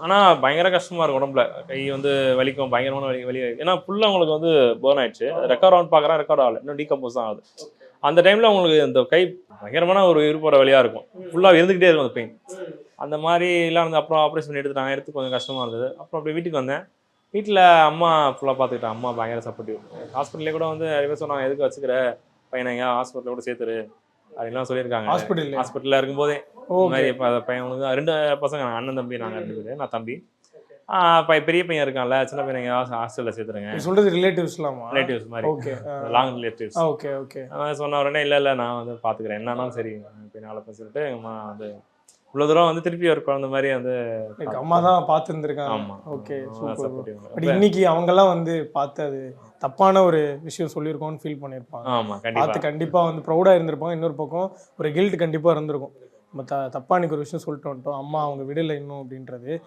ஆனால் பயங்கர கஷ்டமாக இருக்கும் உடம்புல. கை வந்து வலிக்கும், பயங்கரமான வலி. ஏன்னா ஃபுல்லாக உங்களுக்கு வந்து பர்ன் ஆயிடுச்சு. ரெக்கவர் ஆகும்னு பார்க்குறேன், ரெக்கவர் ஆகல. இன்னும் டீகம்போஸ் தான் ஆகுது. அந்த டைமில் உங்களுக்கு இந்த கை பயங்கரமான ஒரு உயிர் போகிற வழியாக இருக்கும். ஃபுல்லாக இருந்துக்கிட்டே இருக்கும் அந்த பெயின். அந்த மாதிரிலாம் வந்து அப்புறம் ஆப்ரேஷன் பண்ணி எடுத்துட்டாங்க. எடுத்து கொஞ்சம் கஷ்டமாக இருந்தது. அப்புறம் அப்படியே வீட்டுக்கு வந்தேன். வீட்டில் அம்மா ஃபுல்லாக பார்த்துக்கிட்டேன். அம்மா பயங்கர சப்போர்ட்டிவ். ஹாஸ்பிட்டலே கூட வந்து நிறைய பேர் சொன்னாங்க, எதுக்கு வச்சுக்கிற பையனை எங்கேயா ஹாஸ்பிட்டலில் கூட சேர்த்துரு அப்படின்லாம் சொல்லியிருக்காங்க. ஹாஸ்பிட்டலில் இருக்கும்போதே இந்த மாதிரி பையனுக்கு 2 பசங்க, அண்ணன் தம்பி, நாங்கள் 2 பேர், நான் தம்பி. பெரிய பையன் இருக்கான்ல, சின்ன பையன் எங்கேயாவது ஹாஸ்டலில் சேர்த்துருங்க. சொல்றது ரிலேட்டிவ்ஸ்லாமா? ரிலேட்டிவ்ஸ் மாதிரி. Okay, long relatives. Okay okay. சொன்ன உடனே இல்லை நான் வந்து பார்த்துக்கிறேன், என்னன்னாலும் சரி பின்னால் சொல்லிட்டு எங்கள் அம்மா வந்து இவ்வளோ தூரம் வந்து திருப்பி ஒரு குழந்தை மாதிரி வந்து அம்மா தான் பார்த்துருந்துருக்காங்க. ஆமாம். ஓகே, பட் இன்னைக்கு அவங்கெல்லாம் வந்து பார்த்து அது தப்பான ஒரு விஷயம் சொல்லியிருக்கோம்னு ஃபீல் பண்ணியிருப்பாங்க. ஆமாம், பார்த்து கண்டிப்பாக வந்து ப்ரௌடாக இருந்திருப்பாங்க. இன்னொரு பக்கம் ஒரு கில்ட் கண்டிப்பாக இருந்திருக்கும். நம்ம தப்பாக இன்னைக்கு ஒரு விஷயம் சொல்லிட்டு வந்துட்டோம், அம்மா அவங்க விடலை இன்னும் அப்படின்றது.